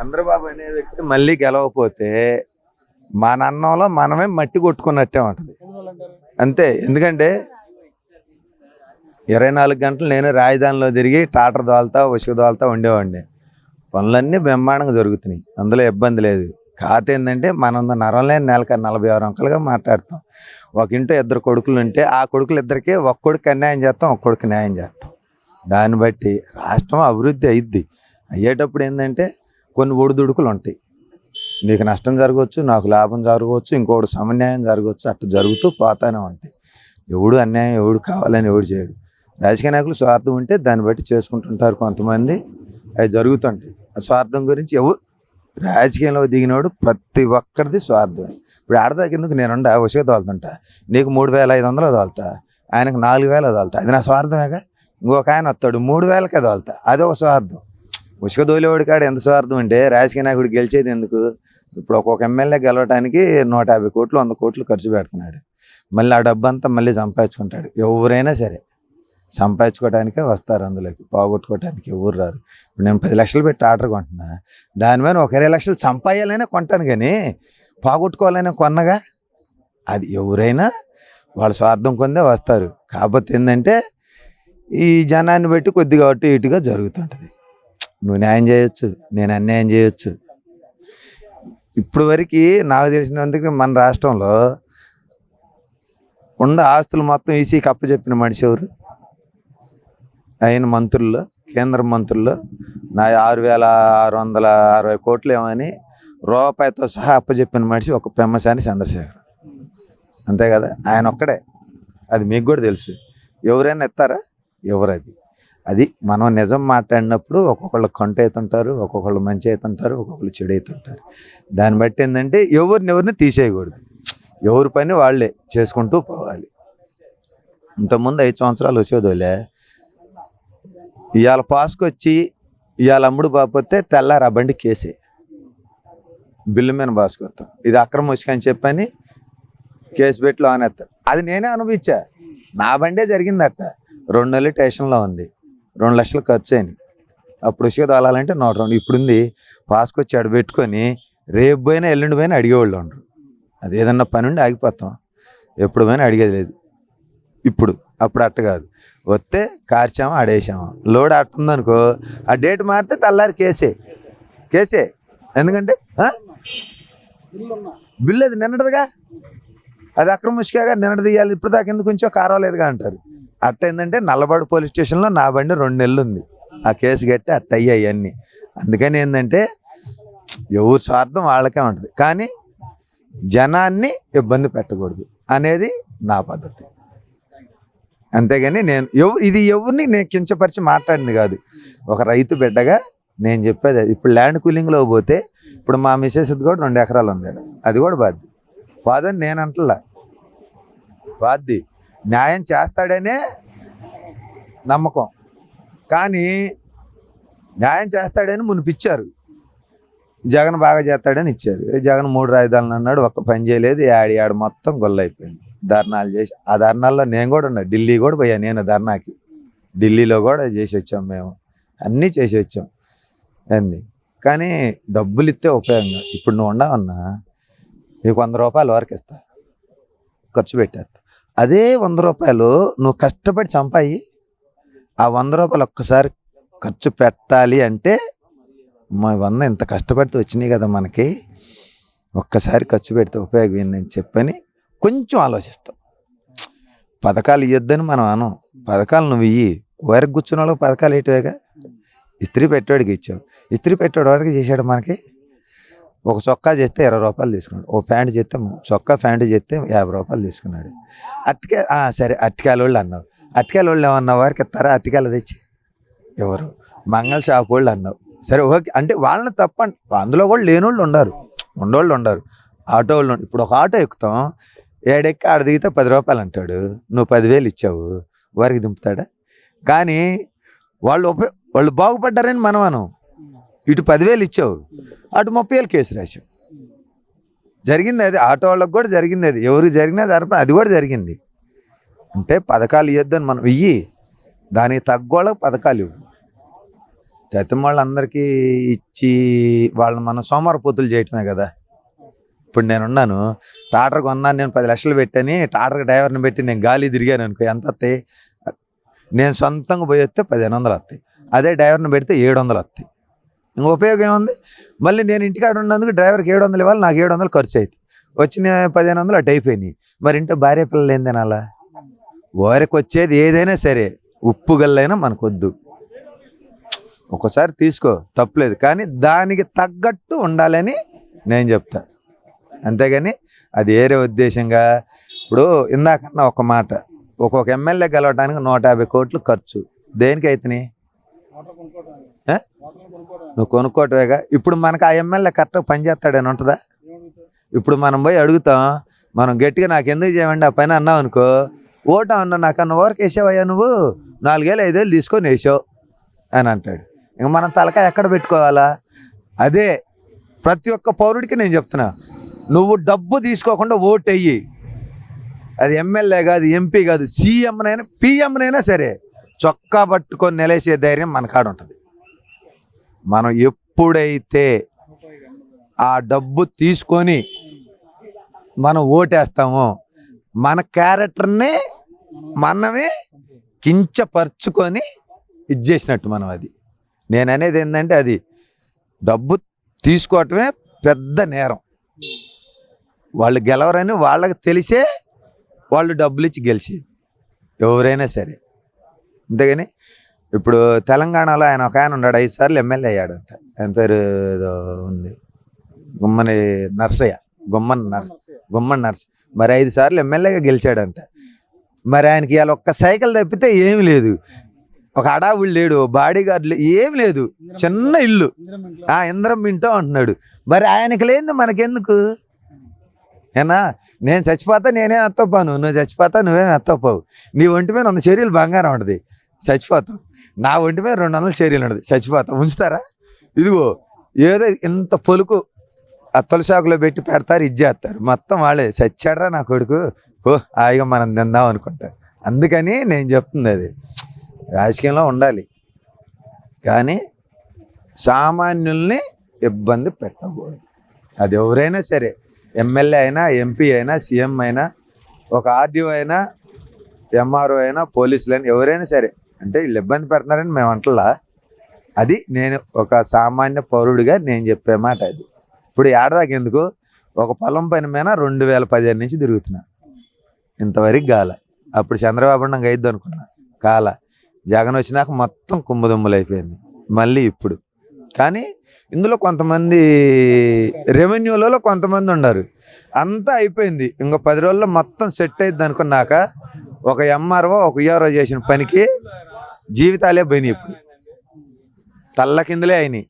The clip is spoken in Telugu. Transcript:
చంద్రబాబు అనే వ్యక్తి మళ్ళీ గెలవకపోతే మన అన్నంలో మనమే మట్టి కొట్టుకున్నట్టే ఉంటుంది అంతే. ఎందుకంటే 24 గంటలు నేను రాజధానిలో తిరిగి టాటర్ దోల్తా ఉసుక దోల్తా ఉండేవాడిని. పనులన్నీ బ్రహ్మాండంగా జరుగుతున్నాయి, అందులో ఇబ్బంది లేదు. కాకపోతే ఏంటంటే మనం నరంలేని నెలక 46 అంకలుగా మాట్లాడతాం. ఒక ఇంట్లో 2 కొడుకులు ఉంటే ఆ కొడుకులు ఇద్దరికి ఒక కొడుకు అన్యాయం చేస్తాం, ఒక కొడుకు న్యాయం చేస్తాం. దాన్ని బట్టి రాష్ట్రం అభివృద్ధి అయ్యిద్ది. అయ్యేటప్పుడు ఏంటంటే కొన్ని ఒడిదుడుకులు ఉంటాయి. నీకు నష్టం జరగవచ్చు, నాకు లాభం జరగవచ్చు, ఇంకోటి సమన్యాయం జరగవచ్చు. అట్లా జరుగుతూ పోతానే ఉంటాయి. ఎవడు అన్యాయం ఎవడు కావాలని ఎవడు చేయడు. రాజకీయ నాయకులు స్వార్థం ఉంటే దాన్ని బట్టి చేసుకుంటుంటారు కొంతమంది, అవి జరుగుతుంటాయి. ఆ స్వార్థం గురించి రాజకీయంలో దిగినోడు ప్రతి ఒక్కరిది స్వార్థమే. ఇప్పుడు ఆడదాకా ఎందుకు నేనుండా ఉసుక తోలుతుంటా, నీకు 3500 తోలుతా, ఆయనకు 4000 తోలుతా, అది నా స్వార్థమేగా. ఇంకొక ఆయన వస్తాడు 3000కే తోలుతా, అదే ఒక స్వార్థం. ఉసుక తోలేవాడి కాడ ఎంత స్వార్థం అంటే రాజకీయ నాయకుడు గెలిచేది ఎందుకు? ఇప్పుడు ఒక్కొక్క ఎమ్మెల్యే గెలవడానికి 150 కోట్లు 100 కోట్లు ఖర్చు పెడుతున్నాడు. మళ్ళీ ఆ డబ్బంతా మళ్ళీ సంపాదించుకుంటాడు. ఎవరైనా సరే సంపాదించుకోవడానికే వస్తారు, అందులోకి పోగొట్టుకోవడానికి ఎవరు రారు. ఇప్పుడు నేను 10 లక్షలు పెట్టి ఆర్డర్ కొంటున్నా, దాని మీద ఒక 20 లక్షలు సంపాయాలైనా కొంటాను, కానీ పోగొట్టుకోవాలైనా కొన్నగా. అది ఎవరైనా వాళ్ళ స్వార్థం కొందే వస్తారు. కాకపోతే ఏంటంటే ఈ జనాన్ని బట్టి కొద్దిగా అటు ఇటుగా జరుగుతుంటుంది. నువ్వు న్యాయం చేయొచ్చు, నేను అన్యాయం చేయొచ్చు. ఇప్పుడు వరకు నాకు తెలిసినందుకు మన రాష్ట్రంలో ఉన్న ఆస్తులు మొత్తం ఈసీకి అప్పచెప్పిన మనిషి ఎవరు? అయిన మంత్రుల్లో, కేంద్ర మంత్రుల్లో 6660 కోట్లు ఏమని రూపాయితో సహా అప్పచెప్పిన మనిషి ఒక పెమ్మసాని చంద్రశేఖర్. అంతే కదా, ఆయన ఒక్కడే. అది మీకు కూడా తెలుసు. ఎవరైనా ఎత్తారా? ఎవరది? అది మనం నిజం మాట్లాడినప్పుడు ఒక్కొక్కళ్ళు కొంట అవుతుంటారు, ఒక్కొక్కళ్ళు మంచి అవుతుంటారు, ఒక్కొక్కళ్ళు చెడు అవుతుంటారు. దాన్ని బట్టి ఏంటంటే ఎవరిని తీసేయకూడదు. ఎవరి పని వాళ్ళే చేసుకుంటూ పోవాలి. ఇంతకుముందు 5 సంవత్సరాలు వచ్చేదోలే, ఇవాళ పాసుకొచ్చి ఇవాళ అమ్ముడు బాకపోతే తెల్లారి ఆ బండి కేసే, బిల్లు మీద పాసుకొస్తాం. ఇది అక్రమ ఉసుక అని చెప్పని కేసు పెట్టి లోనేస్తారు. అది నేనే అనుభవించా, నా బండే జరిగిందట. 2 నెలలు స్టేషన్లో ఉంది, 2 లక్షలు ఖర్చు అయింది. అప్పుడు ఉసుక తోలాలంటే 102. ఇప్పుడుంది పాసుకొచ్చి ఆడ పెట్టుకొని రేపు పోయినా ఎల్లుండి పోయినా అడిగేవాళ్ళు ఉండరు. అది ఏదన్నా పని ఉండి ఆగిపోతాం, ఎప్పుడు పోయినా అడిగేది లేదు. అప్పుడు అట్ట కాదు, వస్తే కార్చామా ఆడేసామా. లోడ్ ఆడుతుందనుకో, ఆ డేట్ మారితే తెల్లారి కేసే. ఎందుకంటే బిల్లు అది నిన్నటిదిగా, అది అక్రమ ఉసుకగా నిన్నటి తీయాలి, ఇప్పుడు దాకా ఎందుకు కొంచెం కారవలేదుగా అంటారు. అట్ట ఏంటంటే నల్లబాడు పోలీస్ స్టేషన్లో నా బండి 2 నెలలు ఉంది, ఆ కేసు కట్టి అట్ట అయ్యాయి అన్నీ. అందుకని ఏంటంటే ఎవరి స్వార్థం వాళ్ళకే ఉంటుంది, కానీ జనాన్ని ఇబ్బంది పెట్టకూడదు అనేది నా పద్ధతి. అంతేగాని ఇది ఎవరిని నేను కించపరిచి మాట్లాడింది కాదు. ఒక రైతు బిడ్డగా నేను చెప్పేది. ఇప్పుడు ల్యాండ్ కూలింగ్లో పోతే ఇప్పుడు మా మిస్సెస్ కూడా 2 ఎకరాలు ఉంది, అది కూడా బాధని నేను అంటలా. బాధ్ది న్యాయం చేస్తాడనే నమ్మకం, కానీ న్యాయం చేస్తాడని మునిపిచ్చారు. జగన్ బాగా చేస్తాడని ఇచ్చారు. జగన్ 3 రాజధానులు అన్నాడు, ఒక్క పని చేయలేదు. ఏడు మొత్తం గొల్లైపోయింది. ధర్నాలు చేసి, ఆ ధర్నాల్లో నేను కూడా ఉన్నా. ఢిల్లీ కూడా పోయా నేను ధర్నాకి. ఢిల్లీలో కూడా చేసి వచ్చాం, మేము అన్నీ చేసి వచ్చాం అంది. కానీ డబ్బులు ఇస్తే ఉపయోగంగా. ఇప్పుడు నువ్వు ఉండవన్నా, నీకు 100 రూపాయలు వరకు ఇస్తా, ఖర్చు పెట్టేస్తా. అదే 100 రూపాయలు నువ్వు కష్టపడి సంపాయి, ఆ 100 రూపాయలు ఒక్కసారి ఖర్చు పెట్టాలి అంటే మా 100 ఇంత కష్టపడితే వచ్చినాయి కదా మనకి, ఒక్కసారి ఖర్చు పెడితే ఉపయోగం ఏందని చెప్పని కొంచెం ఆలోచిస్తాం. పథకాలు ఇవ్వద్దని మనం అనం. పథకాలు నువ్వు ఇయ్యి, వరకు కూర్చున్న వాళ్ళకి పథకాలు ఏంటివేగా. ఇస్త్రీ పెట్టేవాడికి ఇచ్చావు, ఇస్త్రీ పెట్టేవాడు వరకు చేశాడు మనకి. ఒక చొక్కా చేస్తే 20 రూపాయలు తీసుకున్నాడు, ఒక ప్యాంటు చేస్తే చొక్కా ప్యాంటు చేస్తే 50 రూపాయలు తీసుకున్నాడు. సరే అరటికాయల వాళ్ళు అన్నావు, అరటికాయల వాళ్ళు ఏమన్నా వారికి ఇస్తారా? అరటికాయలు తెచ్చి ఎవరు? మంగళ షాప్ వాళ్ళు అన్నావు. సరే ఓకే, అంటే వాళ్ళని తప్పండి, అందులో కూడా లేనోళ్ళు ఉండరు, ఆటో వాళ్ళు. ఇప్పుడు ఒక ఆటో ఎక్కుతాం, ఏడెక్కి ఆడ దిగితే 10 రూపాయలు అంటాడు, నువ్వు 10,000 ఇచ్చావు, వారికి దింపుతాడా? కానీ వాళ్ళు బాగుపడ్డారని మనం ఇటు 10,000 ఇచ్చావు, అటు 30,000 కేసు రాశావు. జరిగింది అది, ఆటో వాళ్ళకి కూడా జరిగింది అది. ఎవరికి జరిగినా అది కూడా జరిగింది. అంటే పథకాలు ఇవ్వద్దని మనం ఇయ్యి, దానికి తగ్గోళ్ళకి పథకాలు ఇవ్వు. చైతం వాళ్ళందరికీ ఇచ్చి వాళ్ళని మనం సోమవారపోతులు చేయటమే కదా. ఇప్పుడు నేనున్నాను, టాటర్ కొన్నాను, నేను 10 లక్షలు పెట్టని టాటర్ డ్రైవర్ని పెట్టి నేను గాలి తిరిగాను అనుకో, ఎంత వస్తాయి? నేను సొంతంగా పోయి వస్తే 1500 వస్తాయి. అదే డ్రైవర్ని పెడితే 700 వస్తాయి. ఇంక ఉపయోగం ఏముంది? మళ్ళీ నేను ఇంటికాడ ఉన్నందుకు డ్రైవర్కి 700 ఇవ్వాలి, నాకు 700 ఖర్చు అవుతాయి. వచ్చిన 1500 అటు అయిపోయినాయి. మరి ఇంట్లో భార్య పిల్లలు ఏం తినాలా? ఓరికి వచ్చేది ఏదైనా సరే ఉప్పు గల్లైనా మనకొద్దు. ఒక్కోసారి తీసుకో, తప్పులేదు, కానీ దానికి తగ్గట్టు ఉండాలని నేను చెప్తా. అంతేగాని అది వేరే ఉద్దేశంగా. ఇప్పుడు ఇందాకన్నా ఒక మాట, ఒక్కొక్క ఎమ్మెల్యే గెలవడానికి 150 కోట్లు ఖర్చు. దేనికి అవుతున్నాయి? నువ్వు కొనుక్కోవటమేగా. ఇప్పుడు మనకు ఆ ఎమ్మెల్యే కరెక్ట్గా పనిచేస్తాడని ఉంటుందా? ఇప్పుడు మనం పోయి అడుగుతాం, మనం గట్టిగా నాకు ఎందుకు చేయమండి ఆ పని అన్నావు అనుకో, ఓటా అన్నా నాకన్నా ఓరకు వేసావయ్యా, నువ్వు 4 ఏళ్ళు 5 ఏళ్ళు తీసుకొని వేసావు అని అంటాడు. ఇంక మనం తలకాయ ఎక్కడ పెట్టుకోవాలా? అదే ప్రతి ఒక్క పౌరుడికి నేను చెప్తున్నా, నువ్వు డబ్బు తీసుకోకుండా ఓటు వెయ్యి. అది ఎమ్మెల్యే కాదు, ఎంపీ కాదు, సీఎంనైనా పిఎంనైనా సరే చొక్కా పట్టుకొని నిలేసే ధైర్యం మన కాడ ఉంటుంది. మనం ఎప్పుడైతే ఆ డబ్బు తీసుకొని మనం ఓటేస్తామో మన క్యారెక్టర్ని మనమే కించపరుచుకొని ఇది చేసినట్టు మనం. అది నేను అనేది ఏంటంటే, అది డబ్బు తీసుకోవటమే పెద్ద నేరం. వాళ్ళు గెలవరని వాళ్ళకి తెలిసే వాళ్ళు డబ్బులు ఇచ్చి గెలిచేది ఎవరైనా సరే. అంతేగాని ఇప్పుడు తెలంగాణలో ఒక ఆయన ఉన్నాడు, 5 సార్లు ఎమ్మెల్యే అయ్యాడంట. ఆయన పేరు ఏదో ఉంది, గుమ్మని నర్సయ్య, గుమ్మని నర్సయ్య. మరి 5 సార్లు ఎమ్మెల్యేగా గెలిచాడంట. మరి ఆయనకి ఇవాళ ఒక్క సైకిల్ తప్పితే ఏమి లేదు, ఒక అడావుడు లేడు, బాడీ గార్డులు ఏమి లేదు, చిన్న ఇల్లు, ఇంద్రం ఇంటో అంటున్నాడు. మరి ఆయనకి లేనిది మనకెందుకు? ఏనా, నేను చచ్చిపోతా నేనే ఎత్తపోను, నువ్వు చచ్చిపోతా నువ్వేం ఎత్తపోవు. నీ ఒంటి మీద 100 చర్యలు బంగారం ఉంటుంది, చచ్చిపోతావు. నా ఒంటి మీద 200 చర్యలు ఉంటుంది, చచ్చిపోతావు. ఉంచుతారా? ఇదిగో ఏదో ఇంత పొలుకు ఆ తులసాకులో పెట్టి పెడతారు, ఇది చేస్తారు, మొత్తం వాళ్ళే. చచ్చాడరా నా కొడుకు, ఓ హాయిగా మనం తిందాం అనుకుంటారు. అందుకని నేను చెప్తుంది, అది రాజకీయంలో ఉండాలి కానీ సామాన్యుల్ని ఇబ్బంది పెట్టకూడదు. అది ఎవరైనా సరే, ఎమ్మెల్యే అయినా, ఎంపీ అయినా, సీఎం అయినా, ఒక ఆర్డీఓ అయినా, ఎంఆర్ఓ అయినా, పోలీసులు అయినా, ఎవరైనా సరే. అంటే వీళ్ళు ఇబ్బంది పెడుతున్నారని మేము అంటలా, అది నేను ఒక సామాన్య పౌరుడిగా నేను చెప్పే మాట. అది ఇప్పుడు ఏడాదికి ఎందుకు, ఒక పొలం పైన మీద 2015 నుంచి తిరుగుతున్నా, ఇంతవరకు గాల. అప్పుడు చంద్రబాబు నాకు అయిద్ది అనుకున్నా, కాల. జగన్ వచ్చినాక మొత్తం కుమ్మదుమ్మలు అయిపోయింది. మళ్ళీ ఇప్పుడు కానీ ఇందులో కొంతమంది రెవెన్యూలలో కొంతమంది ఉన్నారు, అంతా అయిపోయింది. ఇంకో 10 రోజుల్లో మొత్తం సెట్ అయింది అనుకున్నాక ఒక ఎంఆర్ఓ, ఒక ఈఆర్ఓ చేసిన పనికి జీవితాలే పోయినాయి. ఇప్పుడు తల్ల కిందలే అయినాయి.